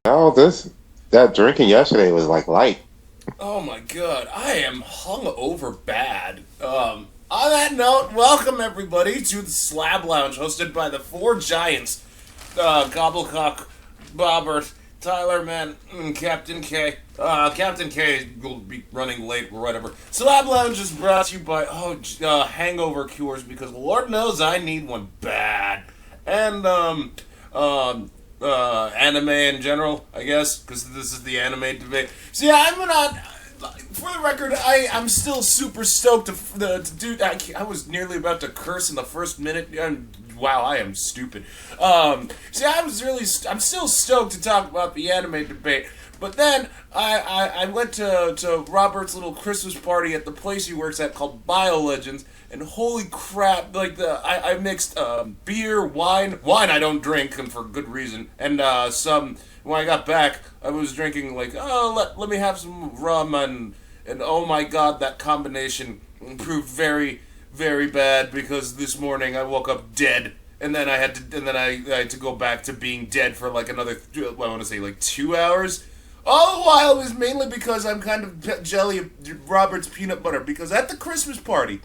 Oh, that drinking yesterday was like light. Oh my god, I am hungover bad. On that note, welcome everybody to the Slab Lounge, hosted by the four giants, Gobblecock, Bobbert, Tyler, Man, and Captain K. Captain K will be running late or whatever. Slab Lounge is brought to you by, hangover cures, because Lord knows I need one bad. And, anime in general, I guess, because this is the anime debate. So yeah, I'm not. For the record, I'm still super stoked to do. I was nearly about to curse in the first minute. Wow, I am stupid. See, I'm still stoked to talk about the anime debate. But then I went to Robert's little Christmas party at the place he works at called BioLegends, and holy crap! Like I mixed beer, wine I don't drink, and for good reason, and some. When I got back, I was drinking let me have some rum, and oh my god, that combination proved very, very bad, because this morning I woke up dead. And then I had to go back to being dead for like another, I want to say like 2 hours. All the while, it was mainly because I'm kind of jelly of Robert's peanut butter. Because at the Christmas party,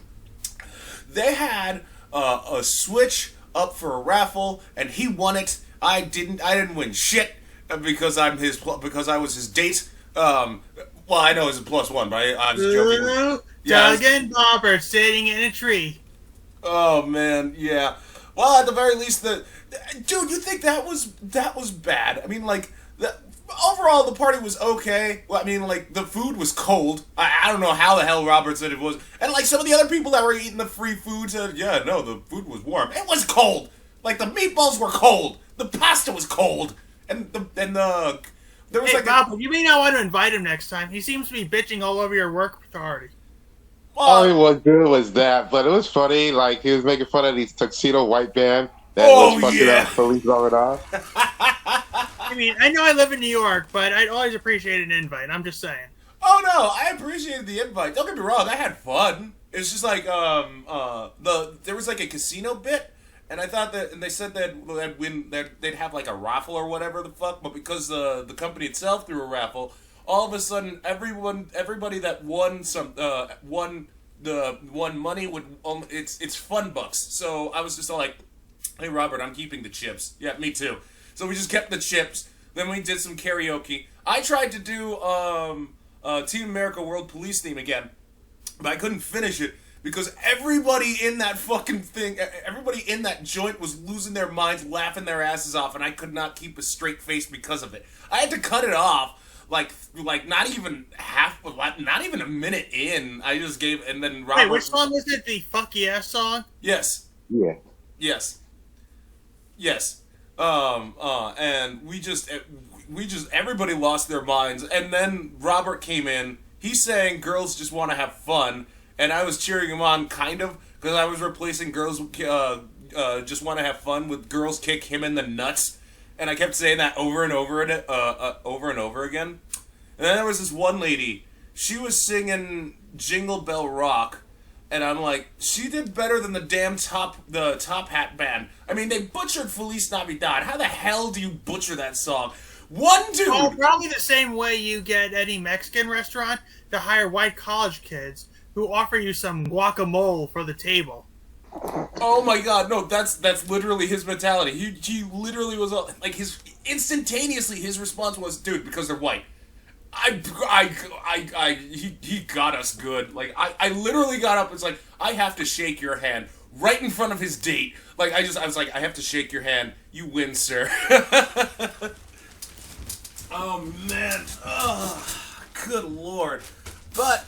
they had a Switch up for a raffle, and he won it. I didn't win shit because I was his date. Well, I know it's a +1, but I was joking. Doug and Bobbert sitting in a tree. Oh man, yeah. Well, at the very least, dude, you think that was bad? I mean, overall, the party was okay. Well, I mean, the food was cold. I don't know how the hell Robert said it was. And, some of the other people that were eating the free food said, yeah, no, the food was warm. It was cold. The meatballs were cold. The pasta was cold. And there was hey, Bob, you may not want to invite him next time. He seems to be bitching all over your work party. All he was good was that, but it was funny. He was making fun of these tuxedo white band that was fucking up police going off. I mean, I know I live in New York, but I'd always appreciate an invite. I'm just saying. Oh no, I appreciated the invite. Don't get me wrong, I had fun. It's just there was a casino bit, and I thought and they said that they'd have a raffle or whatever the fuck, but because the company itself threw a raffle, all of a sudden everybody that won money would it's fun bucks. So I was just all like, hey Robert, I'm keeping the chips. Yeah, me too. So we just kept the chips. Then we did some karaoke. I tried to do Team America World Police theme again, but I couldn't finish it because everybody in that fucking thing, everybody in that joint was losing their minds, laughing their asses off, and I could not keep a straight face because of it. I had to cut it off. Not even a minute in. I just gave, and then Robert. Wait, which song was it? The Fuck Yeah song? Yes. Yeah. Yes. And we just everybody lost their minds, and then Robert came in. He's saying girls just want to have fun, and I was cheering him on, kind of, because I was replacing girls just want to have fun with girls kick him in the nuts. And I kept saying that over and over again. And then there was this one lady. She was singing Jingle Bell Rock, and I'm like, she did better than the damn Top Hat band. I mean, they butchered Feliz Navidad. How the hell do you butcher that song? One dude. Oh, probably the same way you get any Mexican restaurant to hire white college kids who offer you some guacamole for the table. Oh my god, no, that's literally his mentality. He literally was instantaneously his response was, dude, because they're white. He got us good. I literally got up and was like, I have to shake your hand right in front of his date. I was like, I have to shake your hand. You win, sir. Oh man. Oh, good lord. But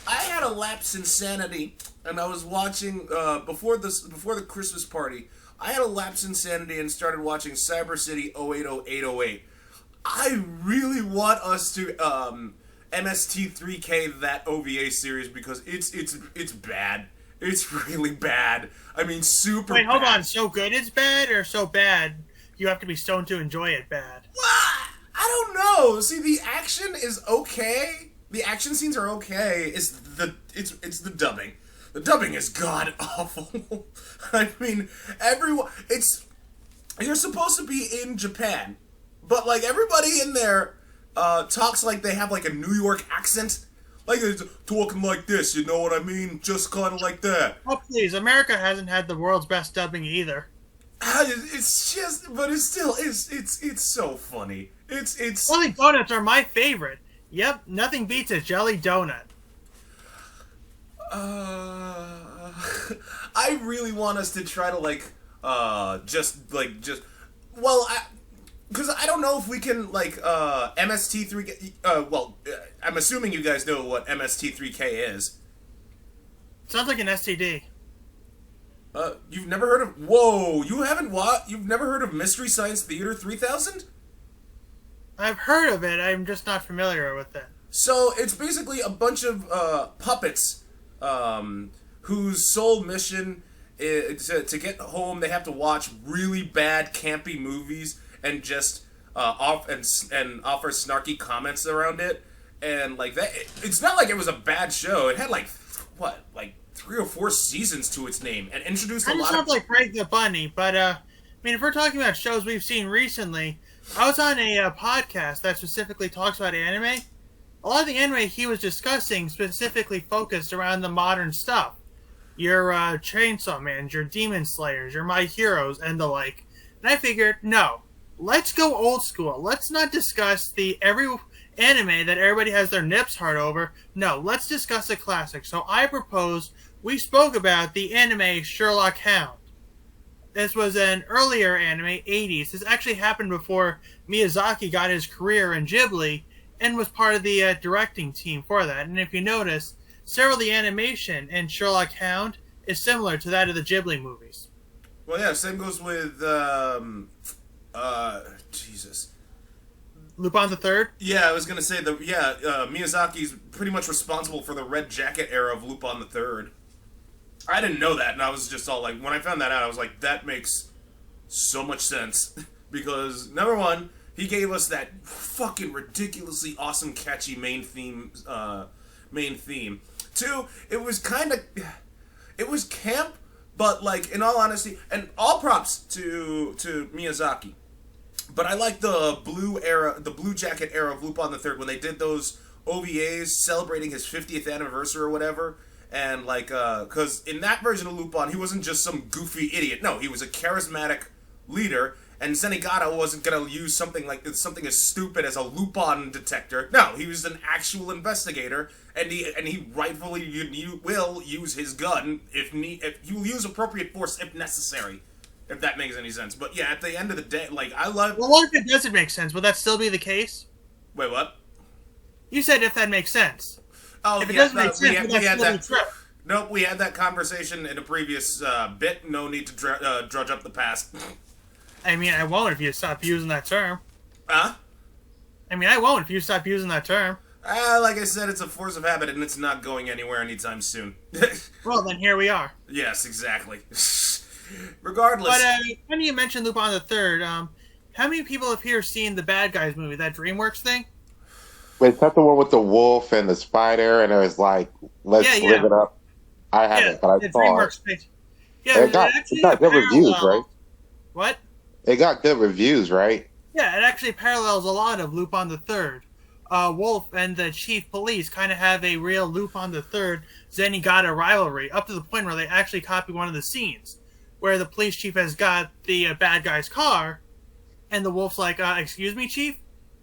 I had a lapse in sanity. And I was watching, before the Christmas party, I had a lapse in sanity and started watching Cyber City 080808. I really want us to MST3K that OVA series because it's bad. It's really bad. I mean, super Wait, hold bad. on. So good it's bad, or so bad you have to be stoned to enjoy it bad? What? I don't know. See, the action is okay. The action scenes are okay. It's the dubbing. The dubbing is god awful. I mean, everyone. You're supposed to be in Japan, but like everybody in there talks like they have like a New York accent. Like they're talking like this, you know what I mean? Just kind of like that. Oh please, America hasn't had the world's best dubbing either. It's just, but it's still, it's so funny. It's. Jelly donuts are my favorite. Yep, nothing beats a jelly donut. I really want us to try to because I don't know if we can MST3. I'm assuming you guys know what MST3K is. Sounds like an STD. You've never heard of? Whoa, you haven't what? You've never heard of Mystery Science Theater 3000? I've heard of it. I'm just not familiar with it. So it's basically a bunch of puppets whose sole mission is to get home. They have to watch really bad, campy movies and just offer snarky comments around it. And like that, it's not like it was a bad show. It had like 3 or 4 seasons to its name and introduced a lot of. Sounds like Frank the Bunny, but I mean, if we're talking about shows we've seen recently, I was on a podcast that specifically talks about anime. A lot of the anime he was discussing specifically focused around the modern stuff. Your Chainsaw Mans, your Demon Slayers, your My Heroes, and the like. And I figured, no, let's go old school. Let's not discuss every anime that everybody has their nips hard over. No, let's discuss a classic. So I proposed we spoke about the anime Sherlock Hound. This was an earlier anime, 80s. This actually happened before Miyazaki got his career in Ghibli and was part of the directing team for that. And if you notice, several of the animation in Sherlock Hound is similar to that of the Ghibli movies. Well, yeah, same goes with, Jesus. Lupin the Third? Yeah, I was gonna say, Miyazaki's pretty much responsible for the Red Jacket era of Lupin the Third. I didn't know that, and I was just all like, when I found that out, I was like, that makes so much sense. Because, number one, he gave us that fucking ridiculously awesome, catchy main theme. Two, it was camp, but like, in all honesty, and all props to Miyazaki. But I like the Blue Jacket era of Lupin the Third, when they did those OVAs celebrating his 50th anniversary or whatever. And like, because in that version of Lupin, he wasn't just some goofy idiot. No, he was a charismatic leader. And Zenigata wasn't gonna use something as stupid as a Lupin detector. No, he was an actual investigator, and he rightfully will use his gun if he will use appropriate force if necessary. If that makes any sense. But yeah, at the end of the day, like, I love. Well, what if it doesn't make sense? Will that still be the case? Wait, what? You said if that makes sense. Oh, if it doesn't make sense, we had that. Nope, we had that conversation in a previous bit. No need to drudge up the past. I mean, I won't if you stop using that term. Huh? I mean, I won't if you stop using that term. Like I said, it's a force of habit, and it's not going anywhere anytime soon. Well, then here we are. Yes, exactly. Regardless. But when you mentioned Lupin the Third, how many people have here seen the Bad Guys movie, that DreamWorks thing? Wait, is that the one with the wolf and the spider, and it was like, let's live it up? I haven't, but I saw it. Yeah, it got good reviews, right? What? It got good reviews, right? Yeah, it actually parallels a lot of Lupin the Third. Wolf and the chief police kind of have a real Lupin the Third Zenigata rivalry, up to the point where they actually copy one of the scenes, where the police chief has got the bad guy's car, and the wolf's like, excuse me, chief?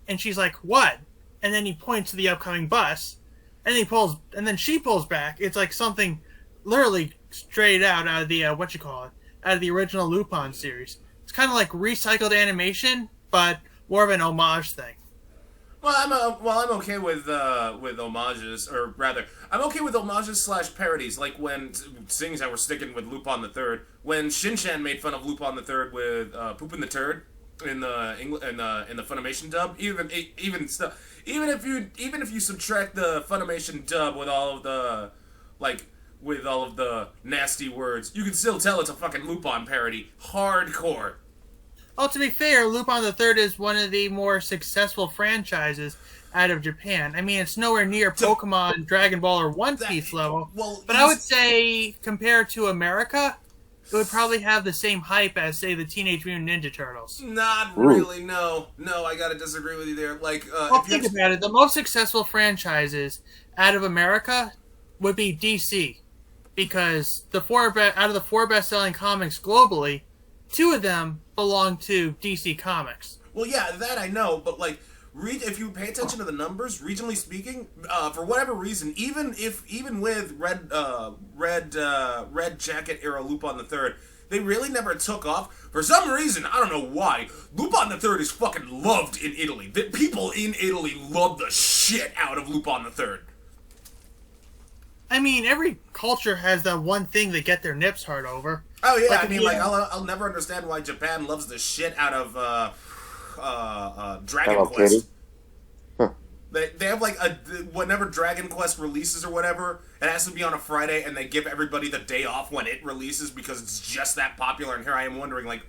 And she's like, what? And then he points to the upcoming bus, and then she pulls back. It's like something literally straight out of the, out of the original Lupin series. It's kind of like recycled animation, but more of an homage thing. Well, I'm okay with homages, or rather, I'm okay with homages / parodies. Like when, seeing as how we're sticking with Lupin the Third, when Shin-Chan made fun of Lupin the Third with "Poopin' the Turd" in the Funimation dub, even if you subtract the Funimation dub with all of the nasty words, you can still tell it's a fucking Lupin parody, hardcore. Well, to be fair, Lupin the Third is one of the more successful franchises out of Japan. I mean, it's nowhere near Pokemon, Dragon Ball, or One Piece level. Well, but I would say, compared to America, it would probably have the same hype as, say, the Teenage Mutant Ninja Turtles. Not really, no. No, I gotta disagree with you there. Like, well, think about it. The most successful franchises out of America would be DC. Because out of the 4 best-selling comics globally, 2 of them belong to DC Comics. Well, yeah, that I know, but like, if you pay attention to the numbers, regionally speaking, for whatever reason, even with Red Jacket era Lupin the Third, they really never took off. For some reason, I don't know why, Lupin the Third is fucking loved in Italy. The people in Italy love the shit out of Lupin the Third. I mean, every culture has that one thing they get their nips hard over. Oh yeah, like, I mean, like I'll never understand why Japan loves the shit out of Dragon Quest. Huh. They have like whenever Dragon Quest releases or whatever, it has to be on a Friday, and they give everybody the day off when it releases because it's just that popular. And here I am wondering, like,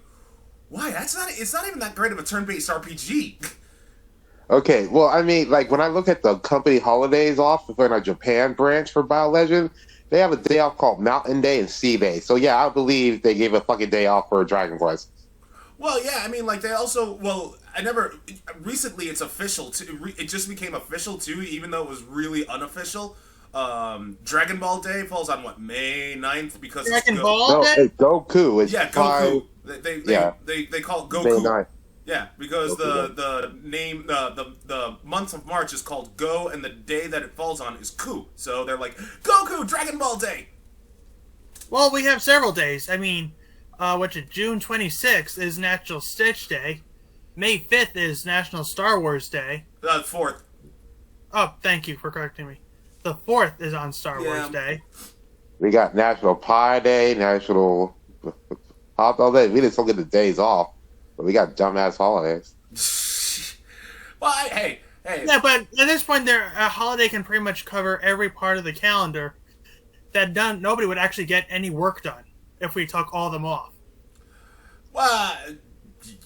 why? It's not even that great of a turn-based RPG. Okay, well, I mean, like, when I look at the company holidays off for a Japan branch for BioLegend, they have a day off called Mountain Day and Sea Day. So, yeah, I believe they gave a fucking day off for Dragon Quest. Well, yeah, I mean, like, they also, recently it's official, it just became official, too, even though it was really unofficial. Dragon Ball Day falls on, May 9th, because Dragon Ball Day? No, it's Goku. It's Goku. They call it Goku. May 9th. Yeah, because the month of March is called Go, and the day that it falls on is Ku. So they're like, Goku, Dragon Ball Day! Well, we have several days. I mean, June 26th is National Stitch Day. May 5th is National Star Wars Day. 4th. Oh, thank you for correcting me. The 4th is on Star Wars Day. We got National Pie Day, National Hot Dog Day. We just don't get the days off. But we got dumbass holidays. Well, hey. Yeah, but at this point, a holiday can pretty much cover every part of the calendar that nobody would actually get any work done if we took all of them off. Well,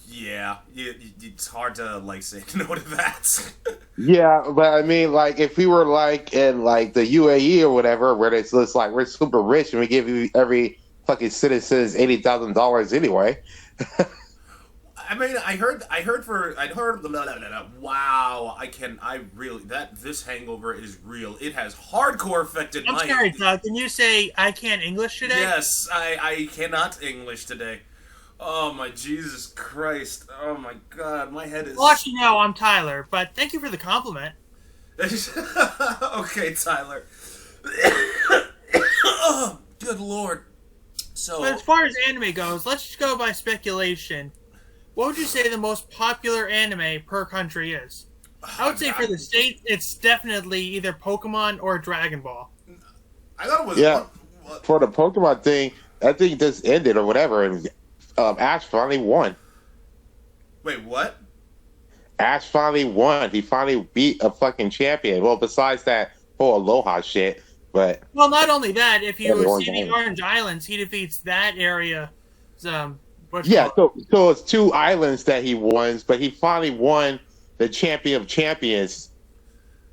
yeah, it's hard to, say no to that. Yeah, but I mean, if we were, in, the UAE or whatever, where it's just, we're super rich and we give you every fucking citizen $80,000 anyway. I mean, I heard. Wow, this hangover is real. It has hardcore affected my. I'm sorry, Doug. Can you say I can't English today? Yes, I cannot English today. Oh my Jesus Christ! Oh my God, my head is. Well, actually, no, I'm Tyler. But thank you for the compliment. Okay, Tyler. Oh, good Lord. So, but as far as anime goes, let's just go by speculation. What would you say the most popular anime per country is? I would say for the States, it's definitely either Pokemon or Dragon Ball. I thought it was... Yeah, for the Pokemon thing, I think this ended or whatever, and Ash finally won. Wait, what? Ash finally won. He finally beat a fucking champion. Well, besides that whole Aloha shit, but... Well, not only that, if you see the Orange Islands, he defeats that area... Yeah, so it's 2 islands that he won, but he finally won the champion of champions.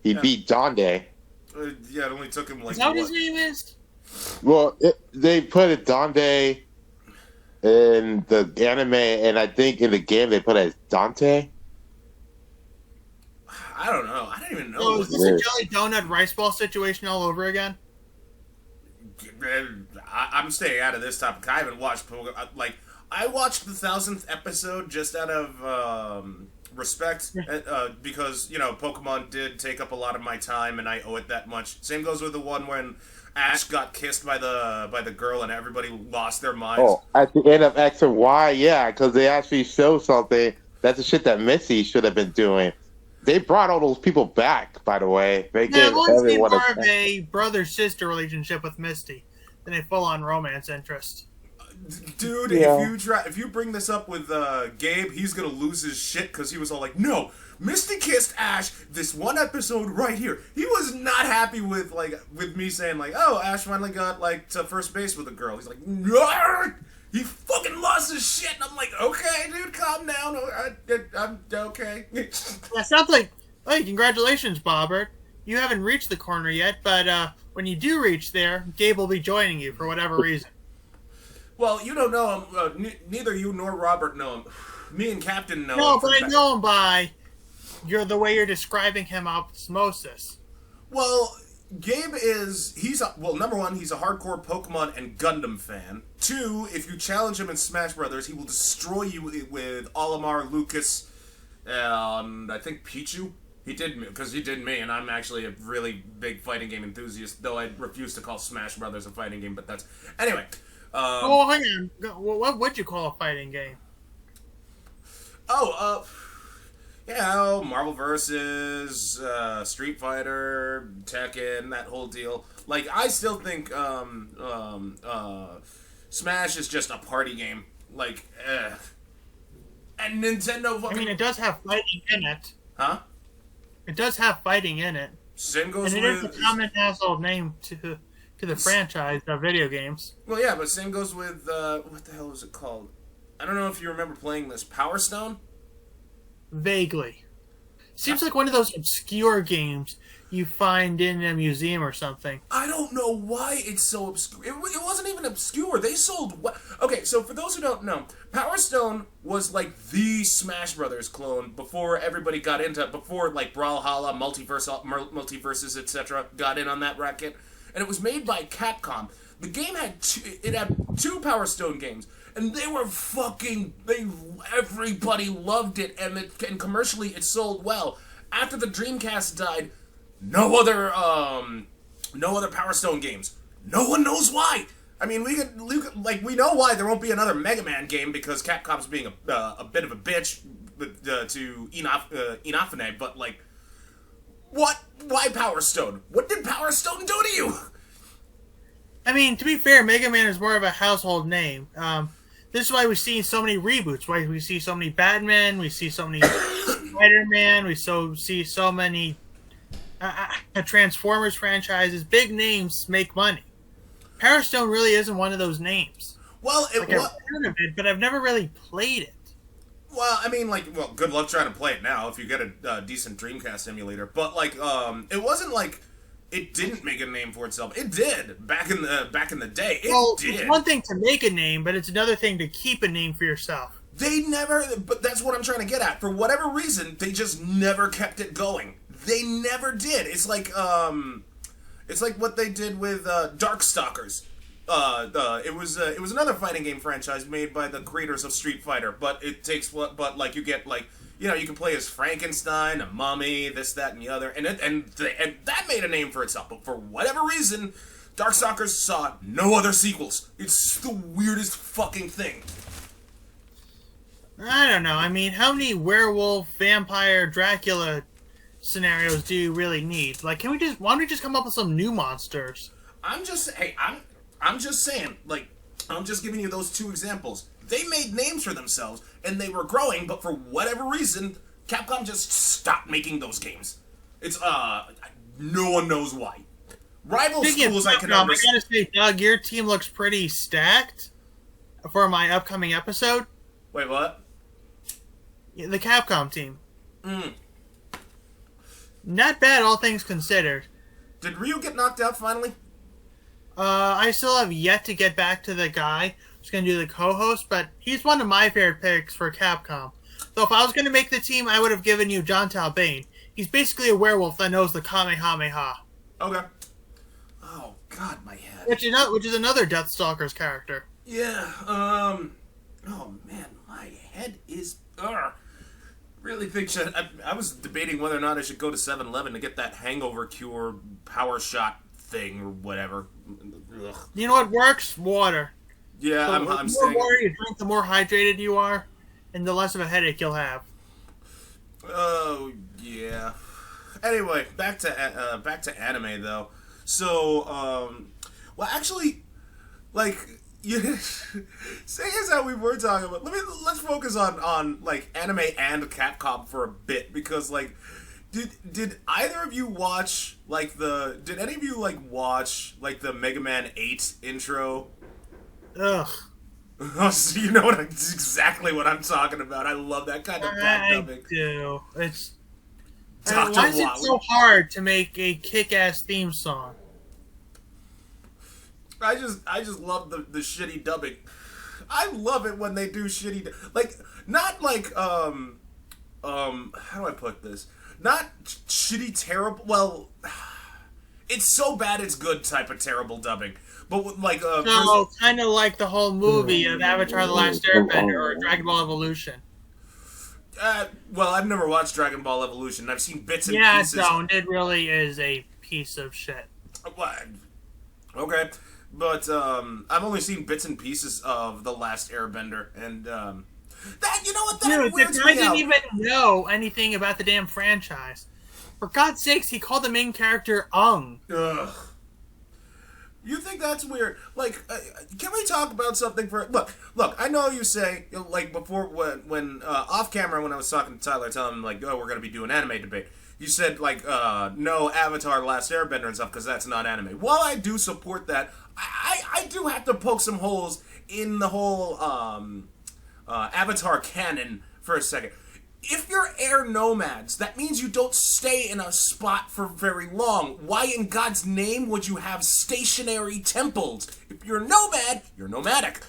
He beat Donde. Yeah, it only took him Is that what his name is? Well, they put it Donde in the anime, and I think in the game they put it as Dante. I don't know. I don't even know. Oh, is this a jelly donut rice ball situation all over again? I'm staying out of this topic. I haven't watched Pokemon. I watched the 1000th episode just out of respect, because Pokemon did take up a lot of my time, and I owe it that much. Same goes with the one when Ash got kissed by the girl, and everybody lost their minds. Oh, at the end of X and Y, yeah, because they actually show something. That's the shit that Missy should have been doing. They brought all those people back, by the way. They gave everyone more of a brother-sister relationship with Misty than a full-on romance interest. Dude, if you bring this up with Gabe, he's gonna lose his shit because he was all like, "No, Misty kissed Ash this one episode right here." He was not happy with me saying "Oh, Ash finally got to first base with a girl." He's like, "No, he fucking lost his shit. And I'm like, okay, dude, calm down. I'm okay. That sounds like, hey, congratulations, Bobbert. You haven't reached the corner yet, but when you do reach there, Gabe will be joining you for whatever reason. Well, you don't know him. Neither you nor Robert know him. Me and Captain know him. No, but I know him by the way you're describing him osmosis. Well, Gabe number one, he's a hardcore Pokemon and Gundam fan. Two, if you challenge him in Smash Brothers, he will destroy you with Olimar, Lucas, and I think Pichu. He did me, and I'm actually a really big fighting game enthusiast, though I refuse to call Smash Brothers a fighting game, but that's... Anyway. Oh, hang on. What would you call a fighting game? Marvel vs. Street Fighter, Tekken, that whole deal. Like, I still think Smash is just a party game. Like, and Nintendo fucking... I mean, it does have fighting in it. Huh? It does have fighting in it. Same goes and it is a common household name to the franchise of video games. Well, yeah, but same goes with, what the hell is it called? I don't know if you remember playing this. Power Stone? Vaguely. Seems like one of those obscure games you find in a museum or something. I don't know why it's so obscure. It wasn't even obscure. They sold... Okay, so for those who don't know, Power Stone was like the Smash Brothers clone before everybody got into it, before like Brawlhalla, Multiverses, etc. got in on that racket. And it was made by Capcom. The game had two Power Stone games. And they were everybody loved it, and commercially it sold well. After the Dreamcast died, no other Power Stone games. No one knows why. I mean, we know why there won't be another Mega Man game because Capcom's being a bit of a bitch to Inafune, but like, what? Why Power Stone? What did Power Stone do to you? I mean, to be fair, Mega Man is more of a household name. This is why we see so many reboots, right? We see so many Batman, we see so many Spider-Man, we see so many Transformers franchises. Big names make money. Power Stone really isn't one of those names. Well, I've heard of it, but I've never really played it. Well, I mean, good luck trying to play it now if you get a decent Dreamcast emulator. But it wasn't like it didn't make a name for itself. It did back in the day. It did. It's one thing to make a name, but it's another thing to keep a name for yourself. But that's what I'm trying to get at. For whatever reason, they just never kept it going. They never did. It's like what they did with Darkstalkers. It was another fighting game franchise made by the creators of Street Fighter, but you get you can play as Frankenstein, a mummy, this, that, and the other, and that made a name for itself. But for whatever reason, Darkstalkers saw no other sequels. It's the weirdest fucking thing. I don't know. I mean, how many werewolf, vampire, Dracula scenarios do you really need? Like, why don't we just come up with some new monsters? I'm just saying, I'm just giving you those two examples. They made names for themselves, and they were growing, but for whatever reason, Capcom just stopped making those games. It's, no one knows why. Rival schools, I can understand. I gotta say, Doug, your team looks pretty stacked for my upcoming episode. Wait, what? The Capcom team. Not bad, all things considered. Did Ryu get knocked out finally? I still have yet to get back to the guy who's going to do the co-host, but he's one of my favorite picks for Capcom. So if I was going to make the team, I would have given you John Talbane. He's basically a werewolf that knows the Kamehameha. Okay. Oh, God, my head. Which is another Deathstalker's character. Yeah, oh, man, my head is... Really think I was debating whether or not I should go to 7-Eleven to get that hangover cure power shot thing or whatever. Ugh. You know what works? Water. Yeah, so I'm the more water you drink, the more hydrated you are, and the less of a headache you'll have. Oh yeah. Anyway, back to anime though. So, well, actually, like, seeing as how we were talking about, let's focus on like anime and Capcom for a bit, because like, did either of you watch did any of you watch the Mega Man 8 intro? Ugh. Oh, so you know exactly what I'm talking about. I love that kind of black I dubbing. do. It's Dr. why is it Watley. so hard to make a kick-ass theme song? I just love the shitty dubbing. I love it when they do shitty like not like how do I put this? Not shitty terrible. Well, it's so bad it's good type of terrible dubbing. But with, like So kind of like the whole movie of Avatar: The Last Airbender or Dragon Ball Evolution. well, I've never watched Dragon Ball Evolution. I've seen bits and Yeah, pieces. don't. It really is a piece of shit. Okay, but I've only seen bits and pieces of The Last Airbender, and that you know what that Dude, weirds the guy me didn't out. even know anything about the damn franchise. For God's sakes, he called the main character Ung. Ugh. You think that's weird? Like, can we talk about something for? Look. I know you say like before when off camera when I was talking to Tyler, telling him like, oh, we're gonna be doing anime debate. You said like, no Avatar: Last Airbender and stuff because that's not anime. While I do support that, I do have to poke some holes in the whole Avatar canon for a second. If you're air nomads, that means you don't stay in a spot for very long. Why in God's name would you have stationary temples? If you're a nomad, you're nomadic.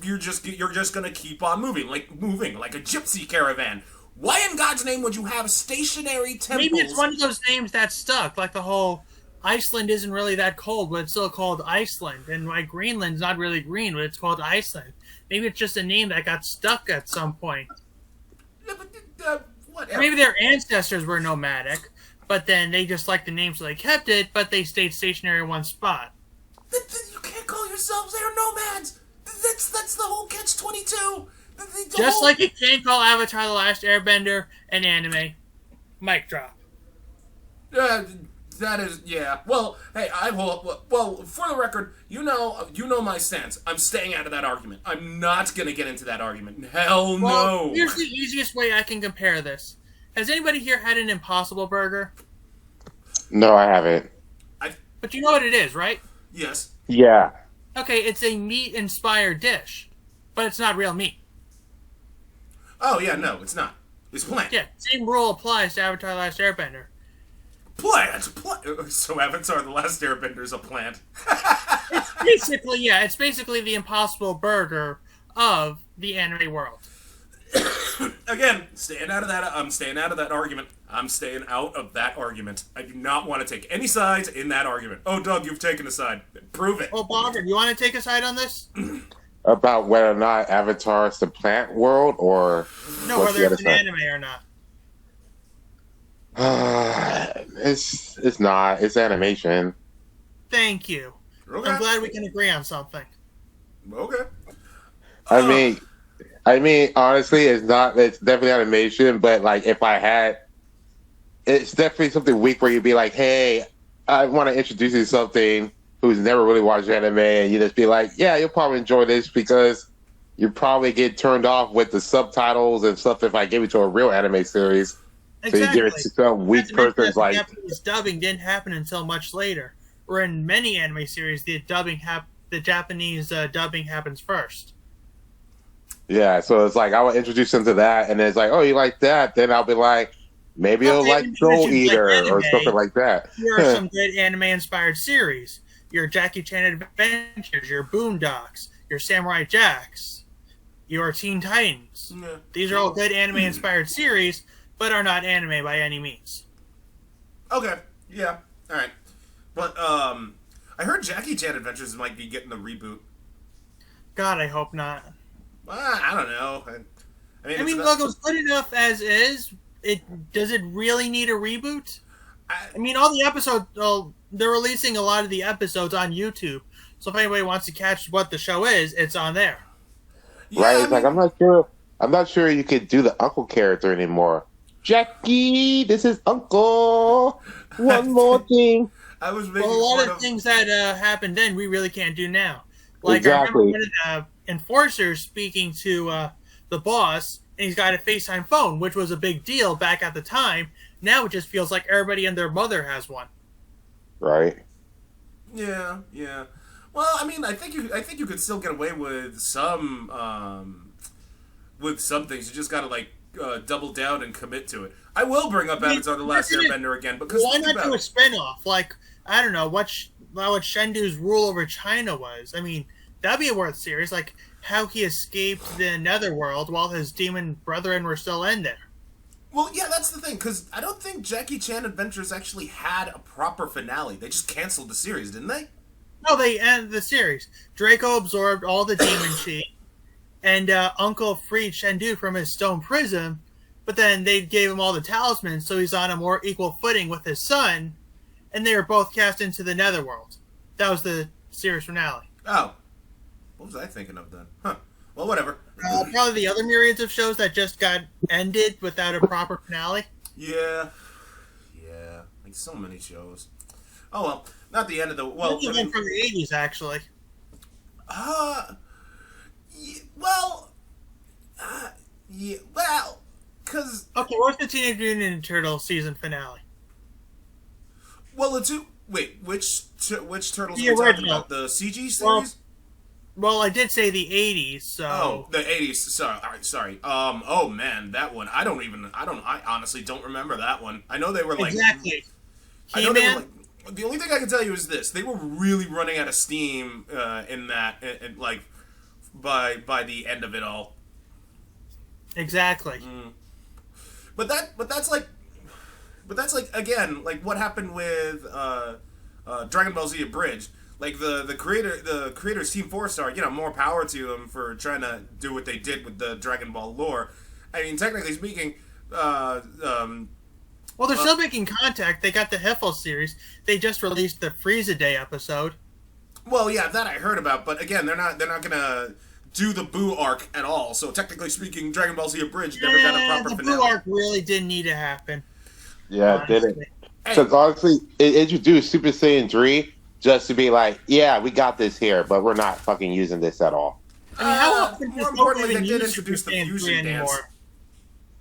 You're just gonna keep on moving like a gypsy caravan. Why in God's name would you have stationary temples? Maybe it's one of those names that stuck, like the whole Iceland isn't really that cold, but it's still called Iceland, and like Greenland's not really green, but it's called Iceland. Maybe it's just a name that got stuck at some point. Whatever. Maybe their ancestors were nomadic, but then they just liked the name, so they kept it, but they stayed stationary in one spot. You can't call yourselves air nomads. That's the whole catch-22. Just like you can't call Avatar: The Last Airbender an anime. Mic drop. That is, yeah. Well, hey, well, for the record, you know my stance. I'm staying out of that argument. I'm not gonna get into that argument. Hell Well, no. here's the easiest way I can compare this. Has anybody here had an Impossible Burger? No, I haven't. But you know what it is, right? Yes. Yeah. Okay, it's a meat-inspired dish, but it's not real meat. Oh yeah, no, it's not. It's plant. Yeah, same rule applies to Avatar: The Last Airbender. Plant. So Avatar: The Last Airbender is a plant. Basically, yeah, it's basically the Impossible Burger of the anime world. Again, staying out of that. I'm staying out of that argument. I'm staying out of that argument. I do not want to take any sides in that argument. Oh, Doug, you've taken a side. Prove it. Well, Bogger, you want to take a side on this? About whether or not Avatar is the plant world or No, what's whether the other it's an side? anime or not. It's not. It's animation. Thank you. Okay. I'm glad we can agree on something. Okay. I mean, honestly, it's not. It's definitely animation. But like, if I had, it's definitely something weak where you'd be like, "Hey, I want to introduce you to something who's never really watched anime," and you just be like, "Yeah, you'll probably enjoy this because you probably get turned off with the subtitles and stuff if I give it to a real anime series." So you give it to some weak person's like, Japanese dubbing didn't happen until much later. Where in many anime series, the Japanese dubbing happens first. yeah. So it's like I would introduce them to that, and it's like, "Oh, you like that?" Then I'll be like, "Maybe Well, you'll they like haven't Soul mentioned, like, Eater or anime. something like that." Here are some good anime-inspired series. Your Jackie Chan Adventures, your Boondocks, your Samurai Jacks, your Teen Titans. Yeah. These are all good anime-inspired series, but are not anime by any means. Okay. Yeah. All right. But I heard Jackie Chan Adventures might be getting the reboot. God, I hope not. I don't know. I mean, look, it was good enough as is. Does it really need a reboot? I mean, all the episodes, they're releasing a lot of the episodes on YouTube. So if anybody wants to catch what the show is, it's on there. Yeah, Right? It's like I'm not sure. I'm not sure you could do the uncle character anymore. Jackie, this is Uncle. One more thing. I was making Well, a lot fun of things that happened then, we really can't do now. Like, Exactly. I remember one of the enforcers speaking to the boss, and he's got a FaceTime phone, which was a big deal back at the time. Now it just feels like everybody and their mother has one. Right. Yeah, yeah. Well, I mean, I think you could still get away with some things. You just gotta like double down and commit to it. I will bring up Avatar: The Last Airbender again because why not do a spin-off? Like, I don't know what Shendu's rule over China was. I mean, that'd be a worth series. Like how he escaped the Netherworld while his demon brethren were still in there. Well, yeah, that's the thing, because I don't think Jackie Chan Adventures actually had a proper finale. They just canceled the series, didn't they? No, they ended the series. Draco absorbed all the demon chi, and Uncle freed Shendu from his stone prison, but then they gave him all the talismans, so he's on a more equal footing with his son, and they were both cast into the Netherworld. That was the series finale. Oh. What was I thinking of then? Huh. Well, whatever. Probably the other myriads of shows that just got ended without a proper finale. Yeah. Yeah. Like so many shows. Oh, well. Not the end of the... Well, Even from the 80s, actually. Well, because... Okay, what's the Teenage Mutant Ninja Turtles season finale? Well, the two... Wait, which Turtles The are we talking original. about? The CG series? Well, I did say the 80s, so... Oh, the 80s. Sorry. All right, sorry. Oh, man, that one. I honestly don't remember that one. I know they were like... Exactly. I know they were He-Man? like... The only thing I can tell you is this. They were really running out of steam in that, like, by the end of it all. Exactly. But that's like again like what happened with Dragon Ball Z Abridged. Like the creators Team 4-Star, more power to them for trying to do what they did with the Dragon Ball lore. I mean, technically speaking, Well, they're still making contact. They got the Hiffle series. They just released the Frieza Day episode. well, yeah, that I heard about. But again, they're not gonna do the Boo arc at all. So technically speaking, Dragon Ball Z Abridged never got a proper the finale. Boo arc really didn't need to happen. Yeah, it didn't. Honestly. Because honestly, it introduced Super Saiyan 3 just to be like, yeah, we got this here, but we're not fucking using this at all. I mean, how often more does importantly, even they did use introduce the Super Saiyan 3 fusion dance. anymore?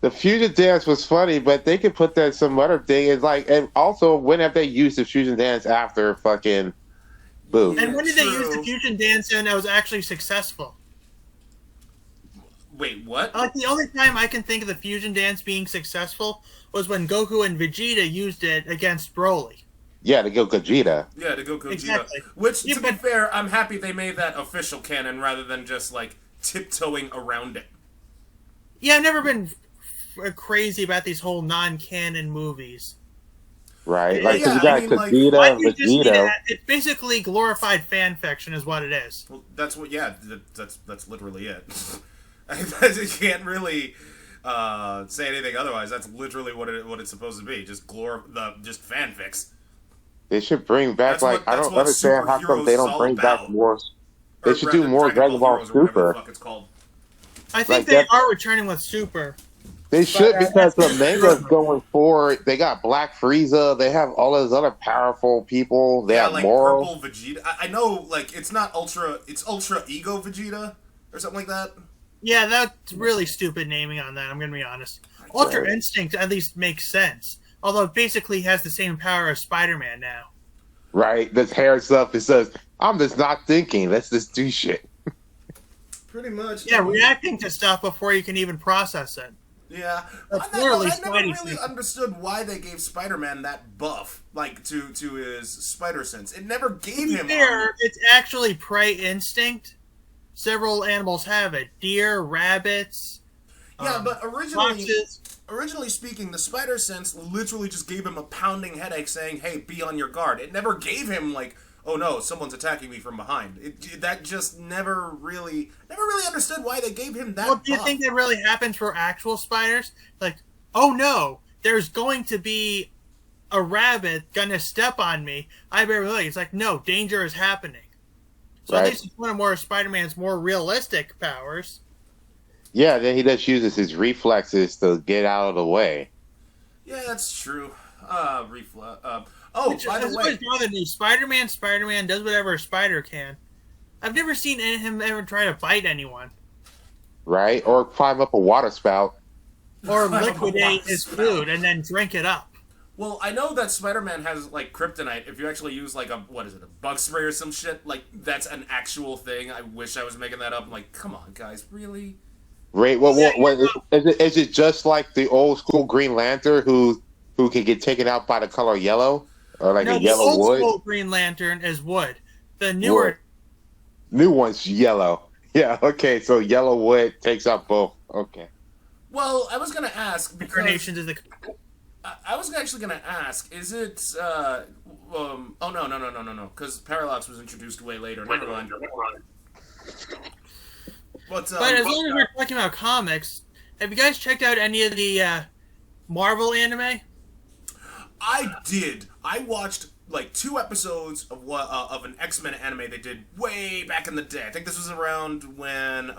The fusion dance was funny, but they could put that some other thing. It's like, and also, when have they used the fusion dance after fucking Boo? And when did they use the True. fusion dance and that was actually successful? Wait, what? Like, the only time I can think of the fusion dance being successful was when Goku and Vegeta used it against Broly. Yeah, to go Gogeta. Yeah, to go Gogeta. Exactly. Which, Yeah, to be but- fair, I'm happy they made that official canon rather than just, like, tiptoeing around it. Yeah, I've never been crazy about these whole non-canon movies. Right? Yeah, Like, 'cause you I got mean, like, Gogeta Why and do you just need Vegeta. that? It's basically glorified fan fiction is what it is. Well, that's what, yeah, that's literally it. You can't really say anything otherwise. That's literally what it's supposed to be. Just just fanfics. They should bring back, That's like, what- I that's don't what understand how come they superheroes don't is bring all back about. more. They Or should do rather, more Dragon Ball Heroes or whatever the Super. fuck it's called. I think Like they that- are returning with Super. They should, But, because the that's manga's true. going forward. They got Black Frieza. They have all those other powerful people. They have Like Moro. purple Vegeta. I know, like, it's not Ultra. It's Ultra Ego Vegeta or something like that. Yeah, that's really stupid naming on that, I'm going to be honest. Ultra Right. Instinct at least makes sense. Although it basically has the same power as Spider-Man now. Right? This hair stuff. It says, I'm just not thinking. Let's just do shit. Pretty much. Yeah, reacting to stuff before you can even process it. Yeah. That's I literally never Spidey really speaking. understood why they gave Spider-Man that buff, like, to his spider sense. It never gave To him... be fair, it's actually prey instinct. Several animals have it. Deer, rabbits, Yeah, but originally... foxes. Originally speaking, the spider sense literally just gave him a pounding headache saying, hey, be on your guard. It never gave him, like, oh no, someone's attacking me from behind. That just never really understood why they gave him that Well, do you buff. think that really happens for actual spiders? Like, oh no, there's going to be a rabbit gonna step on me. I better look. It's like, no, danger is happening. So Right. at least it's one of more Spider-Man's more realistic powers. Yeah, then he just uses his reflexes to get out of the way. Yeah, that's true. Which, by That's the always way... bothered me. Spider-Man does whatever a spider can. I've never seen him ever try to bite anyone. Right? Or climb up a water spout. Or Climb up a liquidate water his spout. food and then drink it up. Well, I know that Spider-Man has like kryptonite. If you actually use like a bug spray or some shit, like that's an actual thing. I wish I was making that up. I'm like, come on, guys, really? Right. What is it just like the old school Green Lantern who can get taken out by the color yellow or like No, a the yellow old wood? school Green Lantern is wood. The Wood. newer New one's yellow. Yeah. Okay. So yellow wood takes out both. Okay. Well, I was gonna ask because incarnations is the. I was actually gonna ask, is it? Oh no, because Parallax was introduced way later. Never mind. But as long as we're talking about comics, have you guys checked out any of the Marvel anime? I did. I watched like 2 episodes of an X-Men anime they did way back in the day. I think this was around when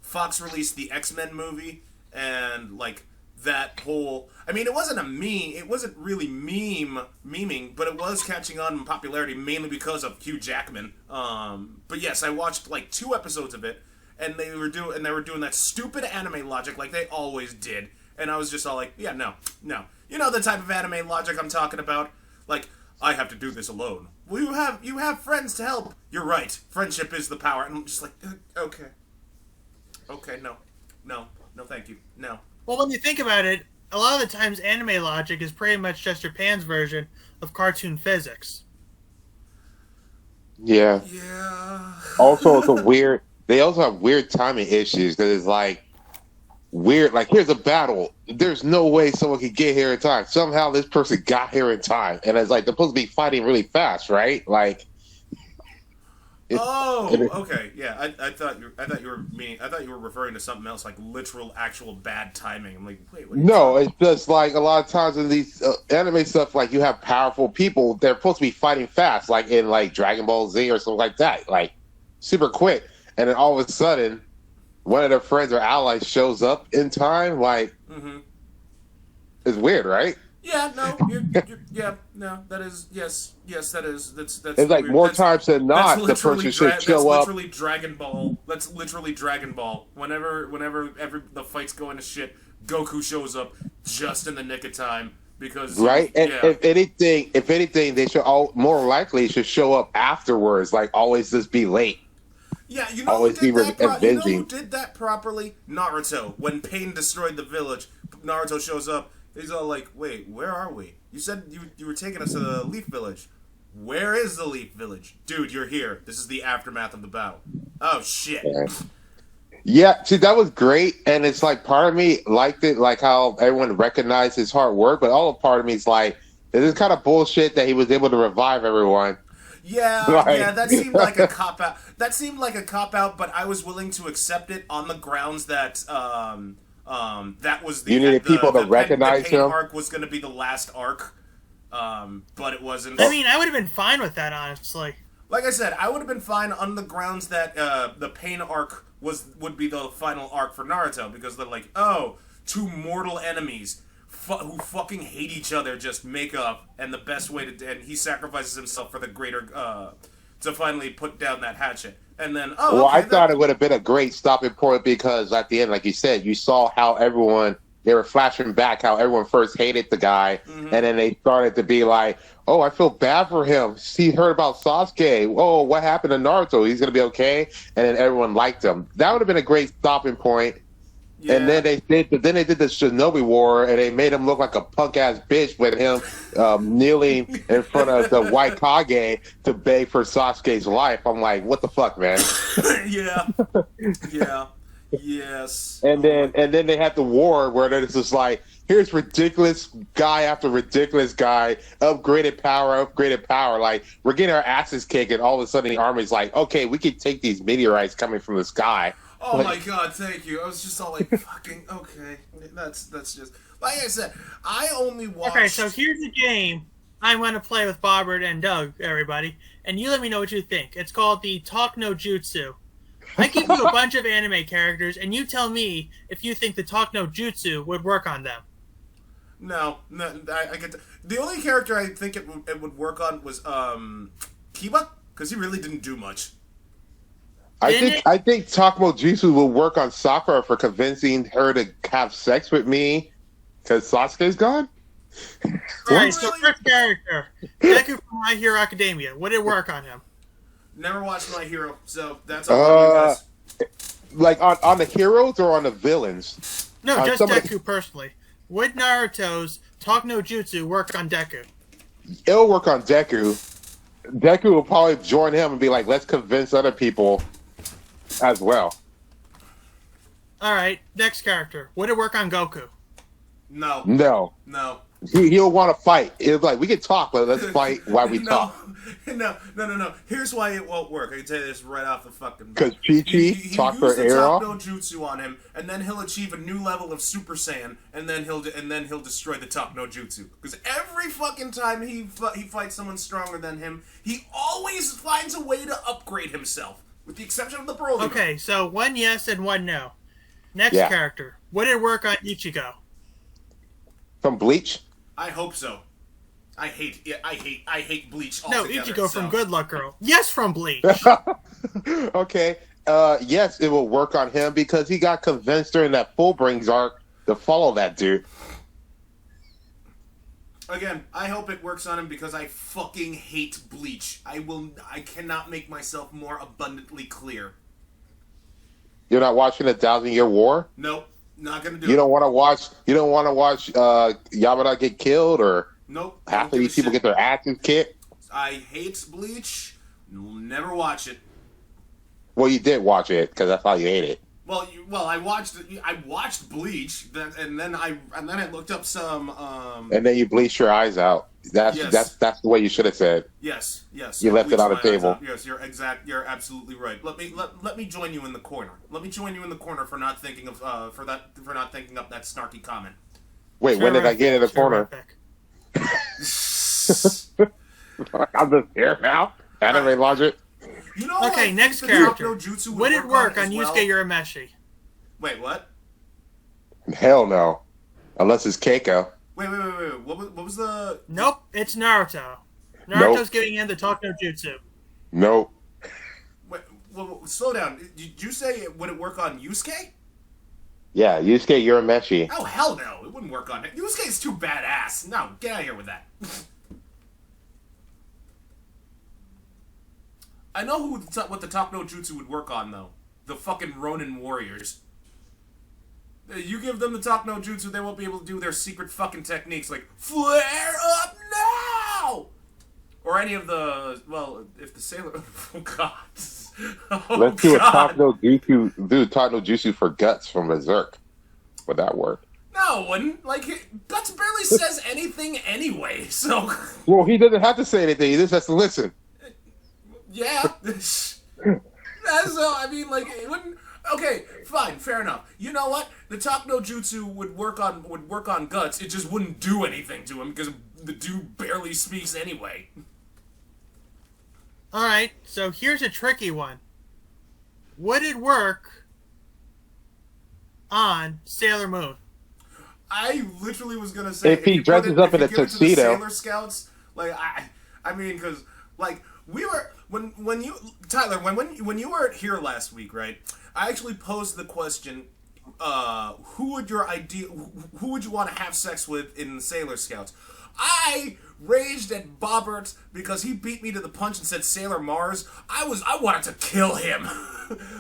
Fox released the X-Men movie, and like that whole. I mean, it wasn't a meme. It wasn't really memeing, but it was catching on in popularity mainly because of Hugh Jackman. But yes, I watched like 2 episodes of it, and they were doing that stupid anime logic like they always did, and I was just all like, yeah, no. You know the type of anime logic I'm talking about? Like, I have to do this alone. Well, you have friends to help. You're right. Friendship is the power. And I'm just like, okay. Okay, no, thank you. No. Well, when you think about it, a lot of the times anime logic is pretty much just Japan's version of cartoon physics. Yeah. Yeah. Also, they also have weird timing issues because it's like weird. Like, here's a battle. There's no way someone could get here in time. Somehow this person got here in time, and it's like they're supposed to be fighting really fast, right? Like. Okay. Yeah, I thought you were referring to something else, like literal, actual bad timing. I'm like, wait. No, it's just like a lot of times in these anime stuff, like you have powerful people. They're supposed to be fighting fast, like in like Dragon Ball Z or something like that, like super quick. And then all of a sudden, one of their friends or allies shows up in time. Like, it's weird, right? Yeah, no, no, that is, yes, that is, that's it's like weird. More times than not, the person should show up. That's literally Dragon Ball. That's literally Dragon Ball. Whenever the fight's going to shit, Goku shows up just in the nick of time because right. And if anything, they should more likely should show up afterwards. Like always, just be late. Yeah, you know always who did that be you know who did that properly? Naruto. When Pain destroyed the village, Naruto shows up. He's all like, wait, where are we? You said you were taking us to the Leaf Village. Where is the Leaf Village? Dude, you're here. This is the aftermath of the battle. Oh, shit. Yeah, see, that was great. And it's like part of me liked it, like how everyone recognized his hard work. But all part of me is like, this is kind of bullshit that he was able to revive everyone. Yeah, that seemed like a cop-out. That seemed like a cop-out, but I was willing to accept it on the grounds that... that was you needed people to recognize the Pain him. Arc was going to be the last arc, but it wasn't. I mean, I would have been fine with that, honestly. Like I said, I would have been fine on the grounds that the Pain Arc would be the final arc for Naruto, because they're like, oh, 2 mortal enemies who fucking hate each other just make up, and the best way to and he sacrifices himself for the greater to finally put down that hatchet. And then, I thought it would have been a great stopping point because at the end, like you said, you saw how they were flashing back how everyone first hated the guy, and then they started to be like, oh, I feel bad for him. He heard about Sasuke. Oh, what happened to Naruto? He's going to be okay? And then everyone liked him. That would have been a great stopping point. Yeah. And then they did the Shinobi War, and they made him look like a punk ass bitch with him kneeling in front of the White Kage to beg for Sasuke's life. I'm like, what the fuck, man? yeah, yes. And then they had the war where they're just like, here's ridiculous guy after ridiculous guy, upgraded power. Like we're getting our asses kicked, and all of a sudden the army's like, okay, we can take these meteorites coming from the sky. Oh my god, thank you. I was just all like, fucking, okay. That's just... Like I said, I only watched... Okay, so here's a game I want to play with Bobbert and Doug, everybody, and you let me know what you think. It's called the Talk No Jutsu. I give you a bunch of anime characters, and you tell me if you think the Talk No Jutsu would work on them. No, I get the only character I think it would work on was Kiba, because he really didn't do much. I think Takamo Jutsu will work on Sakura for convincing her to have sex with me because Sasuke's gone. Alright, so Really? first character. Deku from My Hero Academia. What did work on him? Never watched My Hero, so that's all on you guys. Like on the heroes or on the villains? No, just somebody- Deku personally. Would Naruto's Talk no Jutsu work on Deku? It'll work on Deku. Deku will probably join him and be like, let's convince other people as well. Alright, next character. Would it work on Goku? No. No. He'll want to fight. It's like, we can talk, but let's fight while we talk. No. Here's why it won't work. I can tell you this right off the fucking bat. Because Chi-Chi talked her ear off? He'll use the Talk no Jutsu on him, and then he'll achieve a new level of Super Saiyan, and then he'll destroy the Talk no Jutsu. Because every fucking time he fights someone stronger than him, he always finds a way to upgrade himself. With the exception of the Broly. Okay, so one yes and one no. Next Yeah. character. Would it work on Ichigo? From Bleach? I hope so. I hate Bleach No, altogether. Ichigo from Good Luck Girl. Yes, from Bleach. Okay. Yes, it will work on him because he got convinced during that Fullbrings arc to follow that dude. Again, I hope it works on him because I fucking hate Bleach. I cannot make myself more abundantly clear. You're not watching a 1,000-Year War? Nope, not gonna do You it. don't want to watch. You don't want to watch Yamada get killed or Nope. half don't of give these a people shit. get their asses kicked. I hate Bleach. Never watch it. Well, you did watch it because that's how you hate it. Well, I watched Bleach, and then I looked up some. And then you bleached your eyes out. That's Yes. that's the way you should have said. Yes. You left it Bleach on the my eyes table. out. Yes, you're absolutely right. Let me join you in the corner. Let me join you in the corner for not thinking of for not thinking up that snarky comment. Wait, when did I get in the corner? Terrific. I'm just here now. Anime logic. You know, Okay, I next think the Talk character. no Jutsu Would it work on as well. Yusuke Urameshi? Wait, what? Hell no, unless it's Keiko. Wait. What was the? Nope, it's Naruto. Nope. Naruto's giving in the Talk no Jutsu. Nope. Wait, slow down. Did you say would it work on Yusuke? Yeah, Yusuke Urameshi. Oh hell no! It wouldn't work on him. Yusuke's too badass. No, get out of here with that. I know what the Talk no Jutsu would work on though. The fucking Ronin warriors. You give them the Talk no Jutsu, they won't be able to do their secret fucking techniques like flare up now, or any of the if the sailor. Oh god. Oh, Let's do a God. Talk no Jutsu. Do a Talk no Jutsu for Guts from Berserk. Would that work? No, it wouldn't. Like, Guts barely says anything anyway, so. Well, he doesn't have to say anything. He just has to listen. Yeah. So, I mean, like, it wouldn't. Okay, fine, fair enough. You know what? The Talk no Jutsu would work on Guts. It just wouldn't do anything to him because the dude barely speaks anyway. Alright, so here's a tricky one. Would it work on Sailor Moon? I literally was gonna say If he you put dresses up in a if you give it to the tuxedo. Sailor Scouts, like I mean, because like we were when you Tyler when you were here last week, right? I actually posed the question, who would you want to have sex with in the Sailor Scouts? I raged at Bobbert because he beat me to the punch and said Sailor Mars. I wanted to kill him.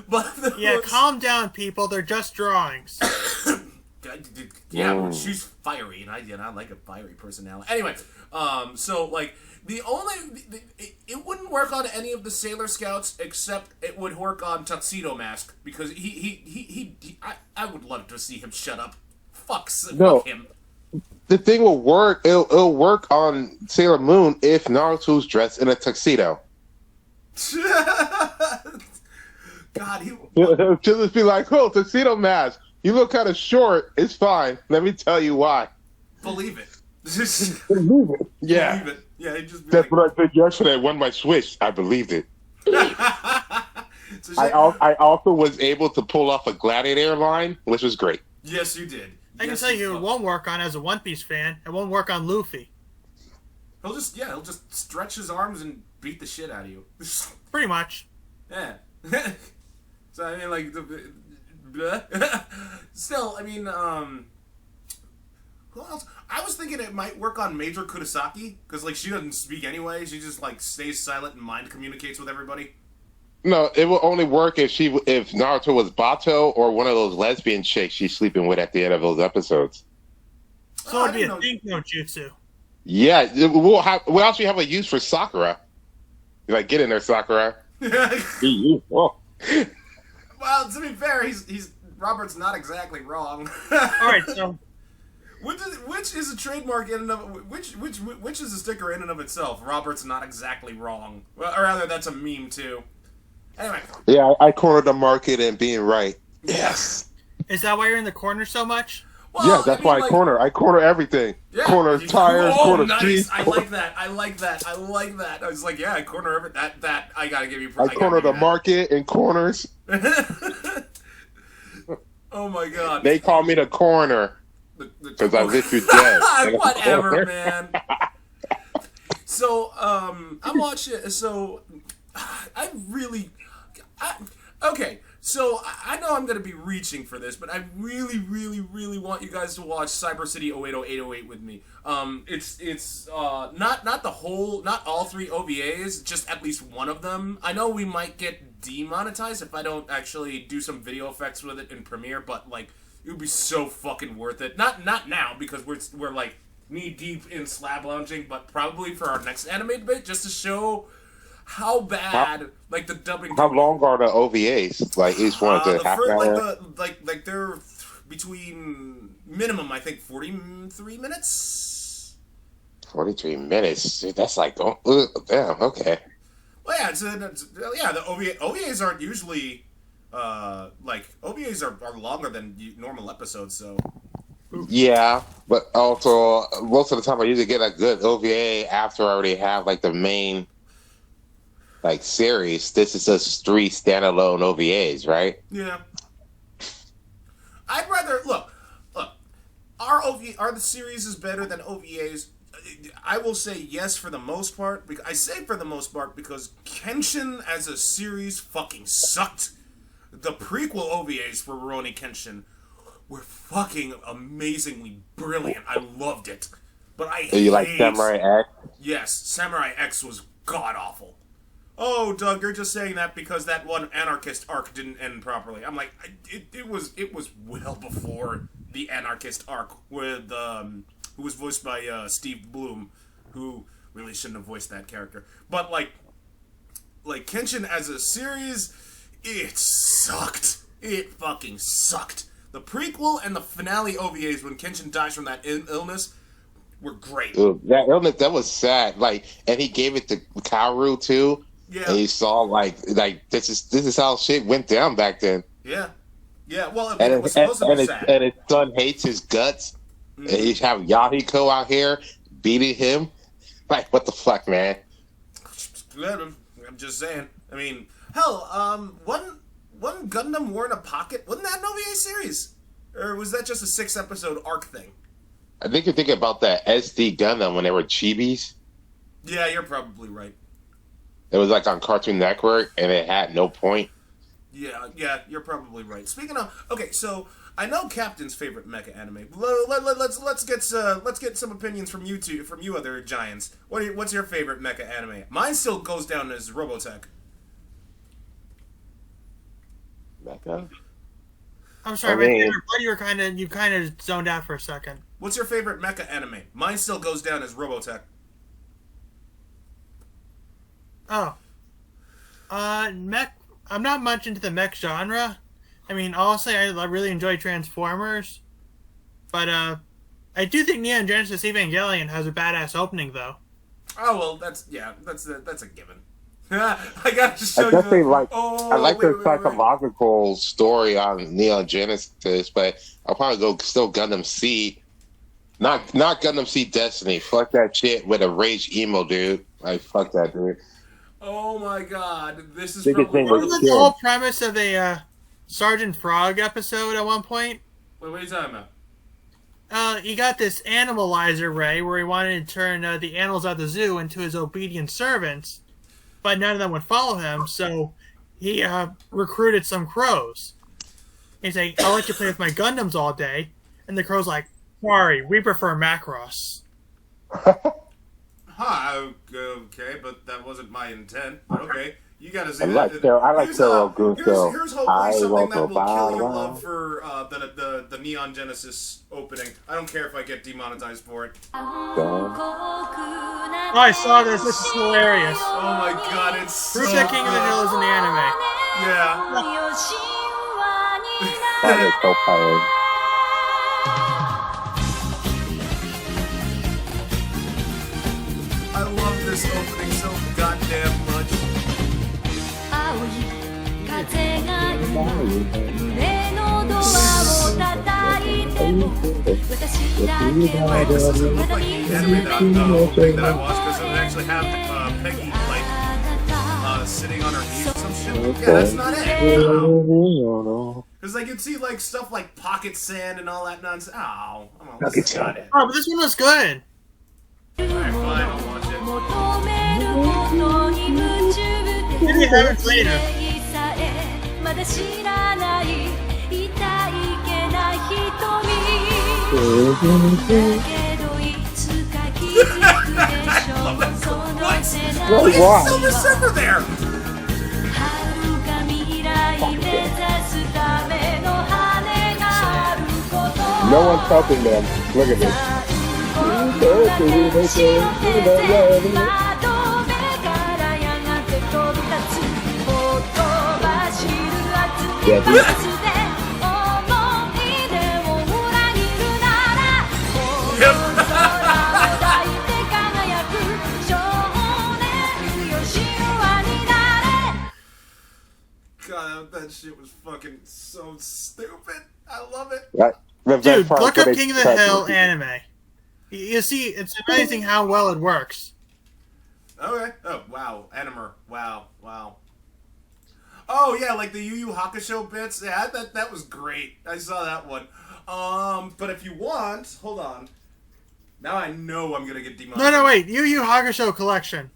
But Yeah, calm down, people. They're just drawings. yeah, but she's fiery, and I like a fiery personality. Anyway, so like it wouldn't work on any of the Sailor Scouts except it would work on Tuxedo Mask because I would love to see him shut up. Fuck him. The thing will work. It'll work on Sailor Moon if Naruto's dressed in a tuxedo. God, She'll just be like, "Oh, tuxedo mask. You look kind of short. It's fine. Let me tell you why." believe it. Yeah, Believe it. Yeah, he'd just be that's like, what I said yesterday. I won my Switch. I believed it. It's a shame- I also was able to pull off a Gladiator line, which was great. Yes, you did. I can Yes, tell you it fuck. won't work on as a One Piece fan. It won't work on Luffy. He'll just stretch his arms and beat the shit out of you. Pretty much. Yeah. So I mean, like, still, I mean, Who else? I was thinking it might work on Major Kurosaki because like she doesn't speak anyway. She just like stays silent and mind communicates with everybody. No, it will only work if Naruto was Bato or one of those lesbian chicks she's sleeping with at the end of those episodes. So it'd be a think no jutsu. Yeah, we'll actually have a use for Sakura. You're like, get in there, Sakura. Well, to be fair, he's Robert's not exactly wrong. All right, so which is a trademark in and of which is a sticker in and of itself. Robert's not exactly wrong. Well, or rather, that's a meme too. Anyway. Yeah, I cornered the market and being right. Yes. Is that why you're in the corner so much? Well, yeah, that's why I corner. I corner everything. Yeah. Corner tires, corner nice. I like that. I was like, yeah, I corner everything. That I gotta give you. I corner the market in corners. Oh my god. They call me the coroner because I lit you dead. Whatever, man. So, I'm watching. So, okay. So I know I'm going to be reaching for this, but I really, really, really want you guys to watch Cyber City 080808 with me. It's not the whole, not all 3 OVAs, just at least one of them. I know we might get demonetized if I don't actually do some video effects with it in Premiere, but like it would be so fucking worth it. Not now because we're like knee deep in slab lounging, but probably for our next anime debate, just to show how bad like the dubbing. How long are the OVAs? Like each one is a half hour. Like they're between minimum I think 43 minutes. 43 minutes. Dude, that's like damn. Okay. Well, yeah, the OVAs aren't usually like OVAs are longer than normal episodes, so. Yeah, but also most of the time I usually get a good OVA after I already have like the main like series. This is just 3 standalone OVAs, right? Yeah. I'd rather look. Are the series is better than OVAs? I will say yes for the most part. I say for the most part because Kenshin as a series fucking sucked. The prequel OVAs for Rurouni Kenshin were fucking amazingly brilliant. I loved it. But you like Samurai X? Yes, Samurai X was god awful. Oh, Doug, you're just saying that because that one anarchist arc didn't end properly. I'm like, it was well before the anarchist arc with who was voiced by Steve Bloom, who really shouldn't have voiced that character. But like Kenshin as a series, it sucked. It fucking sucked. The prequel and the finale OVAs when Kenshin dies from that illness were great. Dude, that illness, that was sad. Like, and he gave it to Kaoru too. Yeah. And he saw like this is how shit went down back then. Yeah. Yeah. Well, it was supposed to be sad. And his son hates his guts. Mm-hmm. And you have Yahiko out here beating him. Like, what the fuck, man? I'm just saying. I mean, hell, one Gundam War in a Pocket, wasn't that an OVA series? Or was that just a 6-episode arc thing? I think you're thinking about that SD Gundam when they were chibis. Yeah, you're probably right. It was like on Cartoon Network, and it had no point. Yeah, you're probably right. Speaking of, okay, so I know Captain's favorite mecha anime. Let's get some opinions from you two, from you other giants. What's your favorite mecha anime? Mine still goes down as Robotech. Mecha? I'm sorry, you kind of zoned out for a second. What's your favorite mecha anime? Mine still goes down as Robotech. Oh. Mech. I'm not much into the mech genre. I mean, honestly, I really enjoy Transformers. But, I do think Neon Genesis Evangelion has a badass opening, though. Oh, well, that's a given. I gotta show I definitely you. I like the psychological story on Neon Genesis, but I'll probably go still Gundam Seed. Not Gundam Seed Destiny. Fuck that shit with a rage emo dude. Like, fuck that dude. Oh my god, this is probably the whole premise of a Sergeant Frog episode at one point. Wait, what are you talking about? He got this animalizer ray where he wanted to turn the animals at the zoo into his obedient servants, but none of them would follow him, so he recruited some crows. He's like, I'll let you play with my Gundams all day. And the crow's like, sorry, we prefer Macross. Huh, okay, but that wasn't my intent. But okay, you gotta say I that. like Carol Gusto. Here's hopefully something that will kill your love for the Neon Genesis opening. I don't care if I get demonetized for it. Oh, I saw this. This is hilarious. Oh my god, it's so Fruta King of the Hill is an anime. Yeah. That is so funny. I love this opening so goddamn much. Wait, this doesn't look like the anime that opening that I watched because it actually have Peggy like sitting on her knees or some shit. Yeah, that's not it. Because I could see like stuff like pocket sand and all that nonsense. Oh, I'm Pocket sand. Oh, but this one was good. Alright, fine, I'll watch it. Maybe have it later. What? Look at Silver Surfer there! No one's helping them. Look at this. God, that shit was fucking so stupid. I love it. Right. Dude, look up King of the Hill anime. You see, it's amazing how well it works. Okay. Oh, wow. Animer. Wow. Wow. Oh, yeah, like the Yu Yu Hakusho bits. Yeah, that was great. I saw that one. But if you want, hold on. Now I know I'm gonna get demonetized. No, wait. Yu Yu Hakusho collection.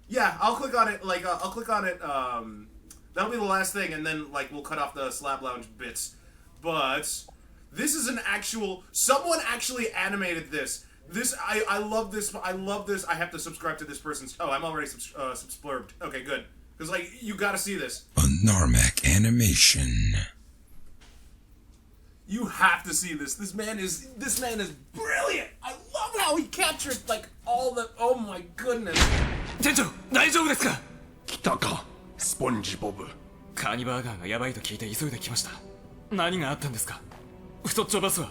Yeah, I'll click on it, like, I'll click on it, that'll be the last thing, and then, like, we'll cut off the Slab Lounge bits. But this is an actual, someone actually animated this. I love this, I have to subscribe to this person's, oh, I'm already subscribed. Okay, good. Because, like, you gotta see this. A Narmak animation. You have to see this. This man is brilliant. I love how he captured, like, all the, oh my goodness. 店長、大丈夫ですか？来たか、スポンジボブ。カーニバーガーがヤバいと聞いて急いで来ました。何があったんですか？太っちょバスは。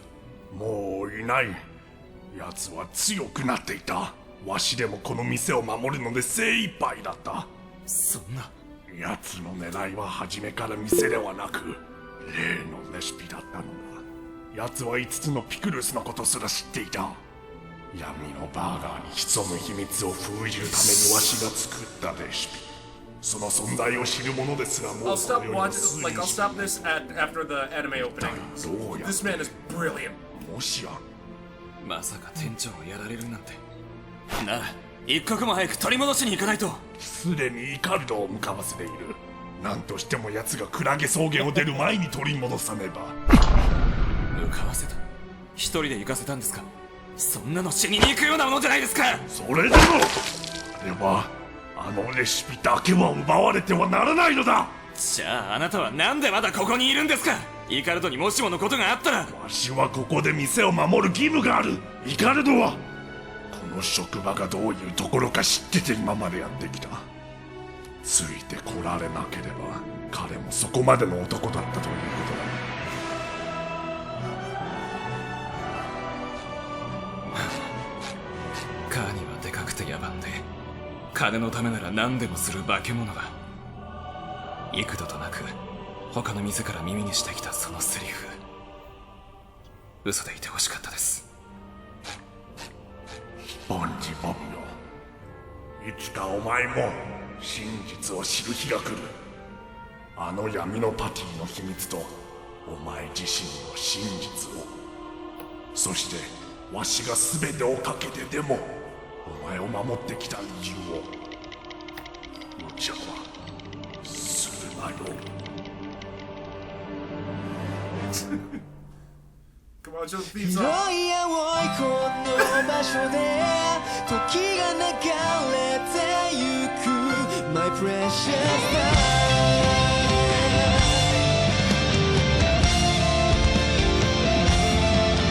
もういない。奴は強くなっていた。わしでもこの店を守るので精一杯だった。そんな。奴の狙いは初めから店ではなく、例のレシピだったのだ。奴は5つのピクルスのことすら知っていた。闇のバーガーに潜む秘密を封じるためにわしが作ったレシピ。その存在を知る者ですらもう I'll stop watching, like, I'll stop this after the anime opening. This man is brilliant. もしやまさか店長をやられるなんて。なら、一刻も早く取り戻しに行かないと。すでにイカルドを向かわせている。何としても奴がクラゲ草原を出る前に取り戻さねば。向かわせた？一人で行かせたんですか？そんなの死にに行くようなものじゃないですか。それでもあれはあのレシピだけは奪われてはならないのだ。じゃああなたはなんでまだここにいるんですか？イカルドにもしものことがあったら。わしはここで店を守る義務がある。イカルドはこの職場がどういうところか知ってて今までやってきた。ついてこられなければ彼もそこまでの男だったということだ。カーニはでかくて野蛮で、金のためなら何でもする化け物だ。幾度となく他の店から耳にしてきたそのセリフ、嘘でいてほしかったです。ボンジボブよ、いつかお前も真実を知る日が来る。あの闇のパティの秘密とお前自身の真実を、そしてわしが全てをかけてでもお前を守ってきた理由を無茶はするなよ。Come on, show the theme song. 広い青いこの場所で時が流れてゆく My precious life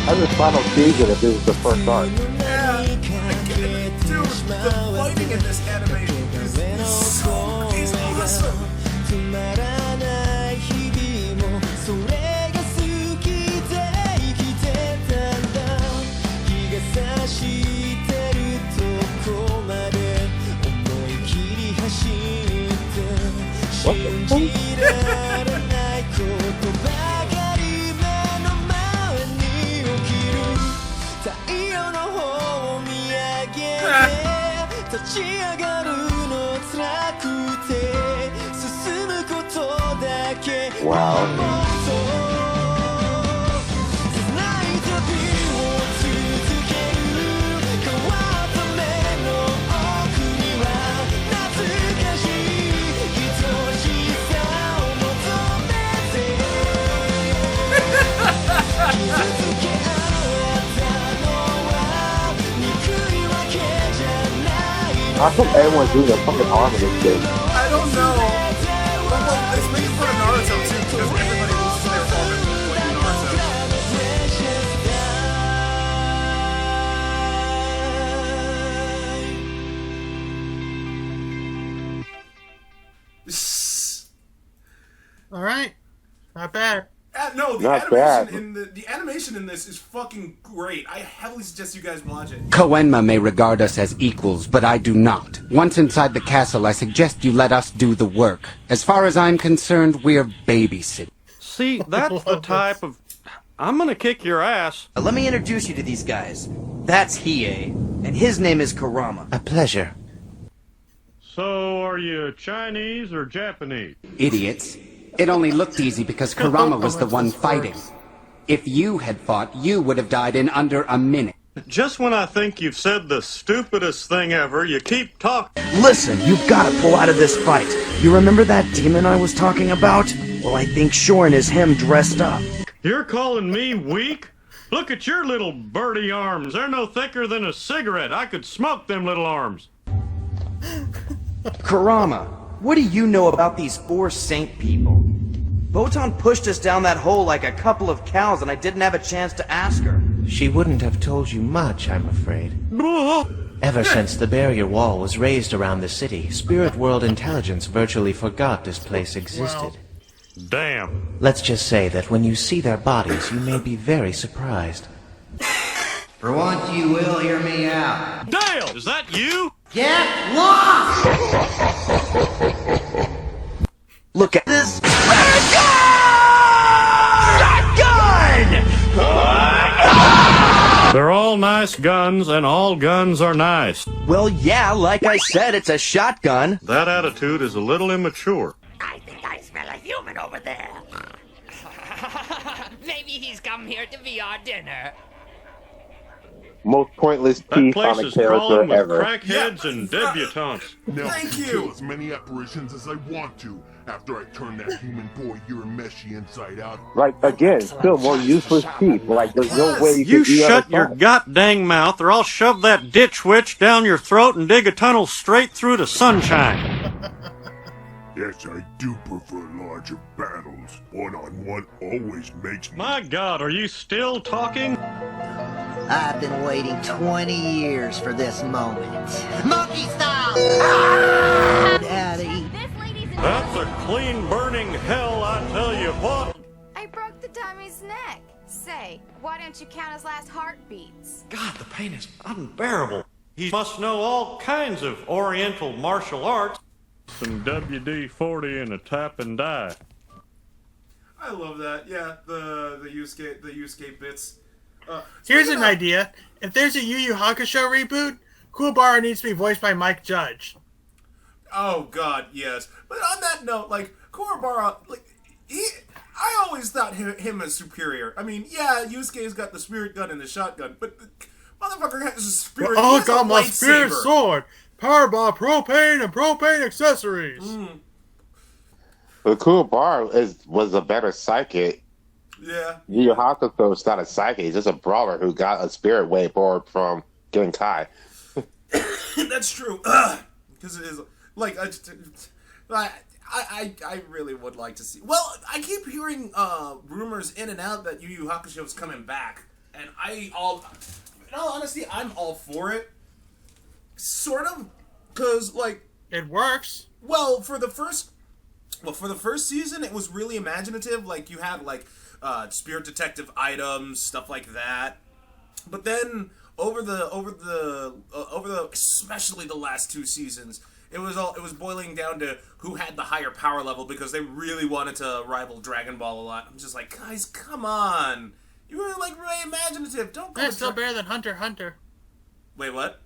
I just final season if this is the first arc. Yeah, I get it. Dude, the fighting in this animation is so crazy awesome. つまらない日々もそれが好きで生きてたんだ日が差してるとこまで思い切り走って信じられないことばかり目の前に起きる太陽の方を見上げて立ち上がるの辛くて Wow. How come everyone's doing a fucking arm in this game? I don't know. Well, it's making fun of Naruto too, because everybody loses their arm in Naruto. All right, not bad. No, the Not animation bad. the animation in this is fucking great. I heavily suggest you guys watch it. Koenma may regard us as equals, but I do not. Once inside the castle, I suggest you let us do the work. As far as I'm concerned, we're babysitting. See, that's the type of... I'm gonna kick your ass. Let me introduce you to these guys. That's Hiei, and his name is Kurama. A pleasure. So, are you Chinese or Japanese? Idiots. It only looked easy because Kurama was the one fighting. If you had fought, you would have died in under a minute. Just when I think you've said the stupidest thing ever, you keep talking. Listen, you've got to pull out of this fight. You remember that demon I was talking about? Well, I think Shorin is him dressed up. You're calling me weak? Look at your little birdie arms. They're no thicker than a cigarette. I could smoke them little arms. Kurama, what do you know about these 4 saint people? Botan pushed us down that hole like a couple of cows and I didn't have a chance to ask her. She wouldn't have told you much, I'm afraid. Ever since the barrier wall was raised around the city, Spirit World intelligence virtually forgot this place existed. Damn. Let's just say that when you see their bodies, you may be very surprised. For once you will hear me out. Dale, is that you? Get lost! Look at this. They're all nice guns, and all guns are nice. Well, yeah, like I said, it's a shotgun. That attitude is a little immature. I think I smell a human over there. Maybe he's come here to be our dinner. Most pointless That teeth place on a is character crawling with ever. crackheads and debutantes. Now I Thank can you. kill as many apparitions as I want to after I turn that human boy Urameshi inside out. Like, again, still more useless teeth. Like, there's no way you You can do shut that. your god-dang mouth, or I'll shove that ditch witch down your throat and dig a tunnel straight through to sunshine. Yes, I do prefer larger battles. One-on-one always makes me... My god, are you still talking? I've been waiting 20 years for this moment. Monkey style! Daddy. That's a clean burning hell, I tell you what. I broke the dummy's neck. Say, why don't you count his last heartbeats? God, the pain is unbearable. He must know all kinds of oriental martial arts. Some WD-40 and a tap and die. I love that. Yeah, the Yusuke bits. Here's an idea. If there's a Yu Yu Hakusho reboot, Kuwabara needs to be voiced by Mike Judge. Oh God, yes. But on that note, like Kuwabara, like I always thought him as superior. I mean, yeah, Yusuke's got the spirit gun and the shotgun, but the motherfucker has a spirit. Oh, he got has a my spirit lightsaber. sword. Powered by propane and propane accessories. But Kuwabara was a better psychic. Yeah. Yu Yu Hakusho is not a psychic. He's just a brawler who got a spirit way board from Genkai. That's true. Because it is like I really would like to see. Well, I keep hearing rumors in and out that Yu Yu Hakusho is coming back, and in all honesty, I'm all for it. Sort of, because like it works. Well, for the first season, it was really imaginative. Like you had like spirit detective items, stuff like that. But then over the especially the last 2 seasons, it was boiling down to who had the higher power level because they really wanted to rival Dragon Ball a lot. I'm just like, guys, come on. You were like really imaginative. Don't go. That's still better than Hunter x Hunter. Wait, what?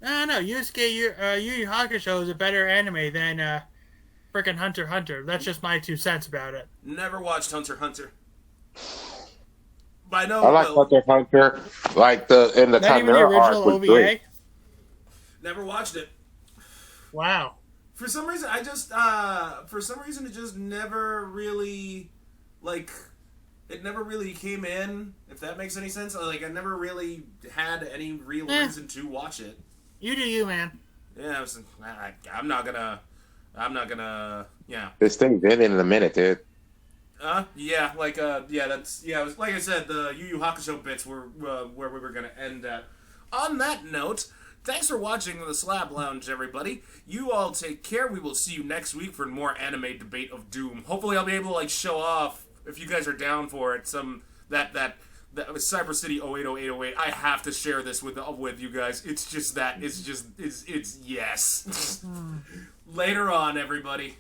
No, Yu Yu Hakusho is a better anime than frickin' Hunter x Hunter. That's just my 2 cents about it. Never watched Hunter x Hunter. But I know. I like Hunter x Hunter. Like in the Chimera arc was great. Never watched it. Wow. For some reason, it just never really, like, it never really came in, if that makes any sense. Like, I never really had any real reason to watch it. You do you, man. Yeah, I'm not gonna, yeah. This thing's in a minute, dude. Yeah, like, it was, like I said, the Yu Yu Hakusho bits were where we were gonna end at. On that note, thanks for watching the Slab Lounge, everybody. You all take care. We will see you next week for more anime debate of doom. Hopefully I'll be able to, like, show off, if you guys are down for it, that Cyber City 080808. I have to share this with you guys. It's yes. Later on, everybody.